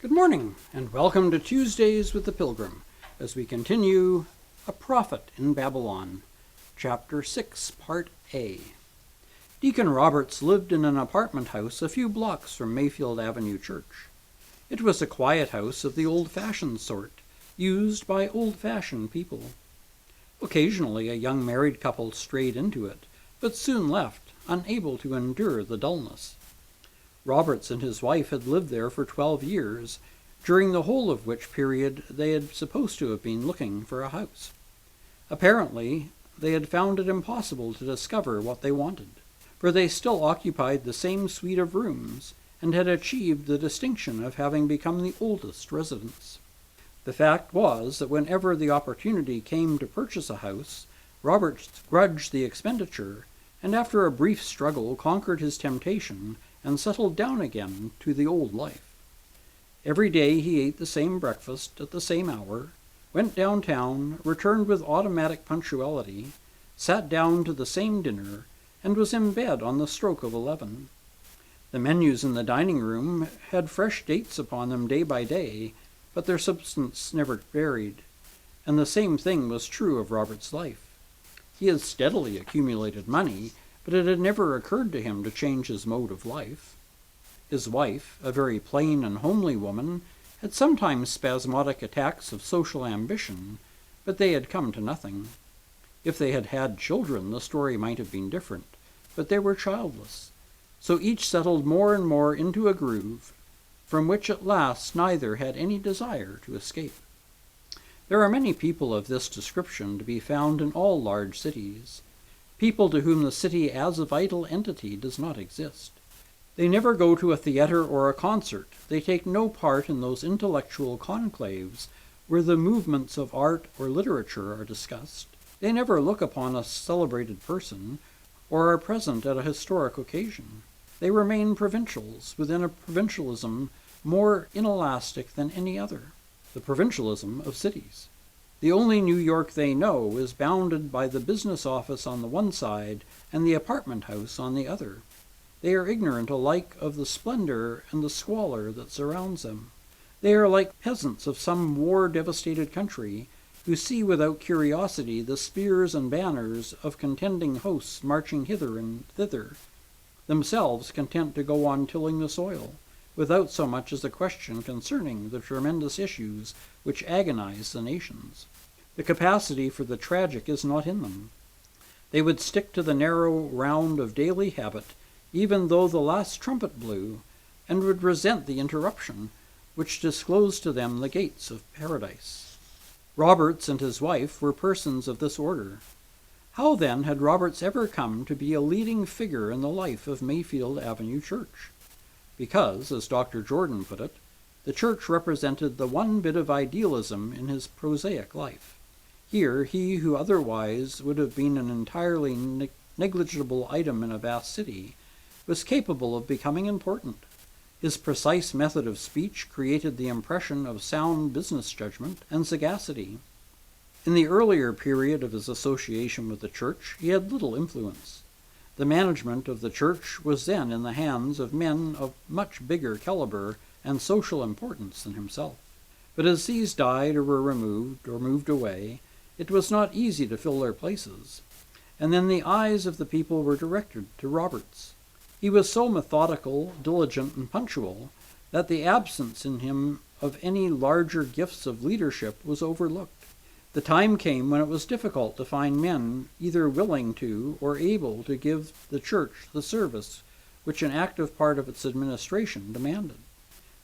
Good morning, and welcome to Tuesdays with the Pilgrim, as we continue A Prophet in Babylon, Chapter 6, Part A. Deacon Roberts lived in an apartment house a few blocks from Mayfield Avenue Church. It was a quiet house of the old-fashioned sort, used by old-fashioned people. Occasionally a young married couple strayed into it, but soon left, unable to endure the dullness. Roberts and his wife had lived there for 12 years, during the whole of which period they had supposed to have been looking for a house. Apparently, they had found it impossible to discover what they wanted, for they still occupied the same suite of rooms and had achieved the distinction of having become the oldest residents. The fact was that whenever the opportunity came to purchase a house, Roberts grudged the expenditure, and after a brief struggle conquered his temptation and settled down again to the old life. Every day he ate the same breakfast at the same hour, went downtown, returned with automatic punctuality, sat down to the same dinner, and was in bed on the stroke of 11. The menus in the dining room had fresh dates upon them day by day, but their substance never varied, and the same thing was true of Robert's life. He had steadily accumulated money, but it had never occurred to him to change his mode of life. His wife, a very plain and homely woman, had sometimes spasmodic attacks of social ambition, but they had come to nothing. If they had had children, the story might have been different, but they were childless, so each settled more and more into a groove, from which at last neither had any desire to escape. There are many people of this description to be found in all large cities, people to whom the city as a vital entity does not exist. They never go to a theater or a concert. They take no part in those intellectual conclaves where the movements of art or literature are discussed. They never look upon a celebrated person or are present at a historic occasion. They remain provincials within a provincialism more inelastic than any other, the provincialism of cities. The only New York they know is bounded by the business office on the one side and the apartment house on the other. They are ignorant alike of the splendor and the squalor that surrounds them. They are like peasants of some war-devastated country who see without curiosity the spears and banners of contending hosts marching hither and thither, themselves content to go on tilling the soil, without so much as a question concerning the tremendous issues which agonize the nations. The capacity for the tragic is not in them. They would stick to the narrow round of daily habit, even though the last trumpet blew, and would resent the interruption, which disclosed to them the gates of paradise. Roberts and his wife were persons of this order. How then had Roberts ever come to be a leading figure in the life of Mayfield Avenue Church? Because, as Dr. Jordan put it, the church represented the one bit of idealism in his prosaic life. Here he who otherwise would have been an entirely negligible item in a vast city was capable of becoming important. His precise method of speech created the impression of sound business judgment and sagacity. In the earlier period of his association with the church, he had little influence. The management of the church was then in the hands of men of much bigger caliber and social importance than himself. But as these died or were removed or moved away, it was not easy to fill their places, and then the eyes of the people were directed to Roberts. He was so methodical, diligent, and punctual that the absence in him of any larger gifts of leadership was overlooked. The time came when it was difficult to find men either willing to or able to give the church the service which an active part of its administration demanded.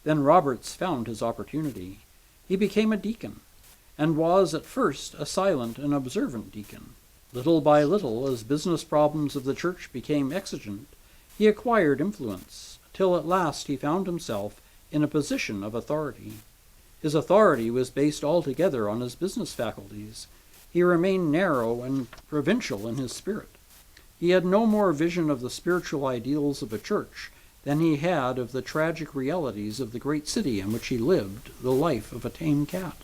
Then Roberts found his opportunity. He became a deacon, and was at first a silent and observant deacon. Little by little, as business problems of the church became exigent, he acquired influence, till at last he found himself in a position of authority. His authority was based altogether on his business faculties. He remained narrow and provincial in his spirit. He had no more vision of the spiritual ideals of a church than he had of the tragic realities of the great city in which he lived the life of a tame cat.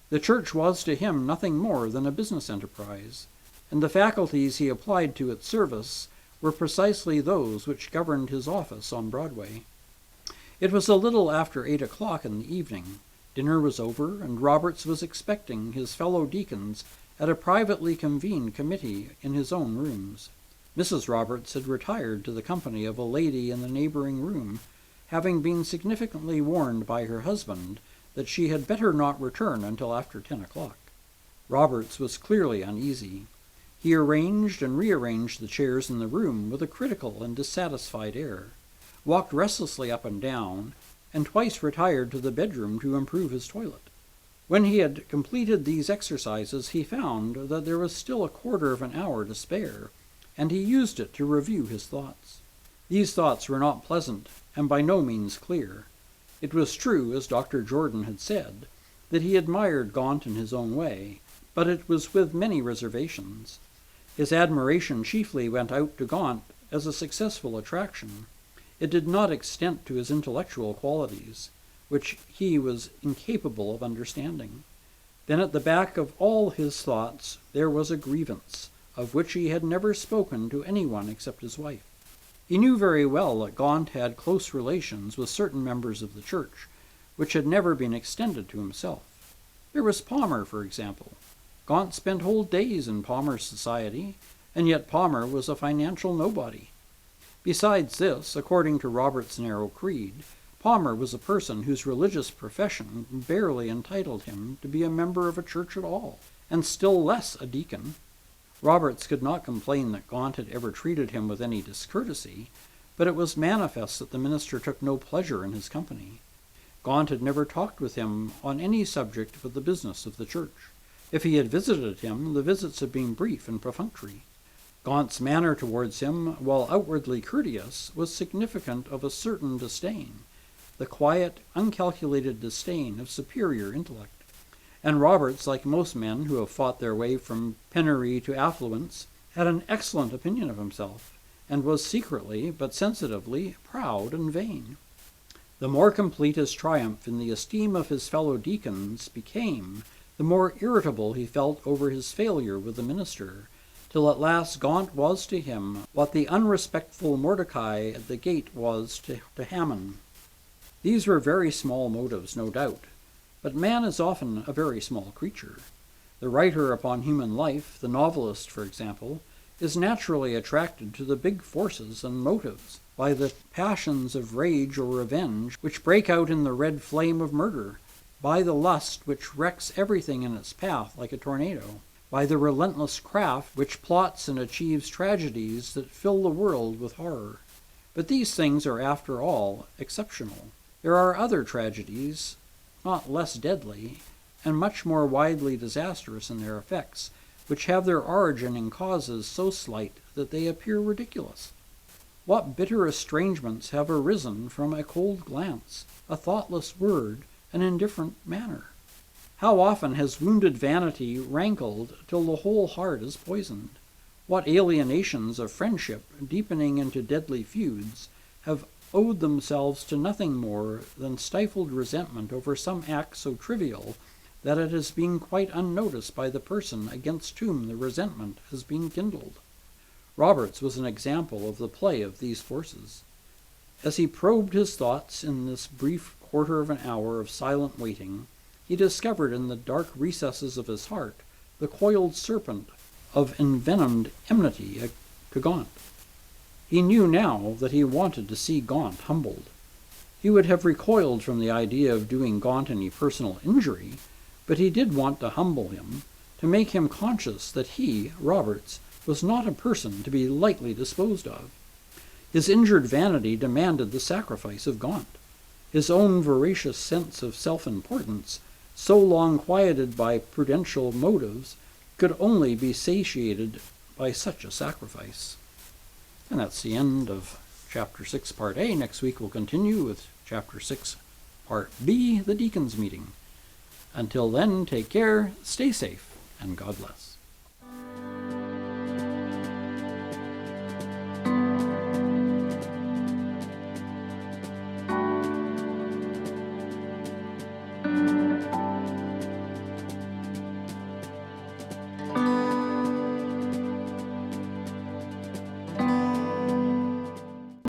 The church was to him nothing more than a business enterprise, and the faculties he applied to its service were precisely those which governed his office on Broadway. It was a little after 8 o'clock in the evening. Dinner was over, and Roberts was expecting his fellow deacons at a privately convened committee in his own rooms. Mrs. Roberts had retired to the company of a lady in the neighboring room, having been significantly warned by her husband that she had better not return until after 10 o'clock. Roberts was clearly uneasy. He arranged and rearranged the chairs in the room with a critical and dissatisfied air, walked restlessly up and down, and twice retired to the bedroom to improve his toilet. When he had completed these exercises, he found that there was still a quarter of an hour to spare, and he used it to review his thoughts. These thoughts were not pleasant, and by no means clear. It was true, as Dr. Jordan had said, that he admired Gaunt in his own way, but it was with many reservations. His admiration chiefly went out to Gaunt as a successful attraction. It did not extend to his intellectual qualities, which he was incapable of understanding. Then at the back of all his thoughts there was a grievance, of which he had never spoken to anyone except his wife. He knew very well that Gaunt had close relations with certain members of the church, which had never been extended to himself. There was Palmer, for example. Gaunt spent whole days in Palmer's society, and yet Palmer was a financial nobody. Besides this, according to Robert's narrow creed, Palmer was a person whose religious profession barely entitled him to be a member of a church at all, and still less a deacon. Roberts could not complain that Gaunt had ever treated him with any discourtesy, but it was manifest that the minister took no pleasure in his company. Gaunt had never talked with him on any subject but the business of the church. If he had visited him, the visits had been brief and perfunctory. Gaunt's manner towards him, while outwardly courteous, was significant of a certain disdain, the quiet, uncalculated disdain of superior intellect. And Roberts, like most men who have fought their way from penury to affluence, had an excellent opinion of himself, and was secretly, but sensitively, proud and vain. The more complete his triumph in the esteem of his fellow deacons became, the more irritable he felt over his failure with the minister, till at last Gaunt was to him what the unrespectful Mordecai at the gate was to Haman. These were very small motives, no doubt, but man is often a very small creature. The writer upon human life, the novelist, for example, is naturally attracted to the big forces and motives by the passions of rage or revenge which break out in the red flame of murder, by the lust which wrecks everything in its path like a tornado, by the relentless craft which plots and achieves tragedies that fill the world with horror. But these things are, after all, exceptional. There are other tragedies, not less deadly, and much more widely disastrous in their effects, which have their origin in causes so slight that they appear ridiculous. What bitter estrangements have arisen from a cold glance, a thoughtless word, an indifferent manner? How often has wounded vanity rankled till the whole heart is poisoned? What alienations of friendship, deepening into deadly feuds, have owed themselves to nothing more than stifled resentment over some act so trivial that it has been quite unnoticed by the person against whom the resentment has been kindled. Roberts was an example of the play of these forces. As he probed his thoughts in this brief quarter of an hour of silent waiting, he discovered in the dark recesses of his heart the coiled serpent of envenomed enmity to Gaunt. He knew now that he wanted to see Gaunt humbled. He would have recoiled from the idea of doing Gaunt any personal injury, but he did want to humble him, to make him conscious that he, Roberts, was not a person to be lightly disposed of. His injured vanity demanded the sacrifice of Gaunt. His own voracious sense of self-importance, so long quieted by prudential motives, could only be satiated by such a sacrifice. And that's the end of Chapter 6, Part A. Next week we'll continue with Chapter 6, Part B, the Deacons' Meeting. Until then, take care, stay safe, and God bless.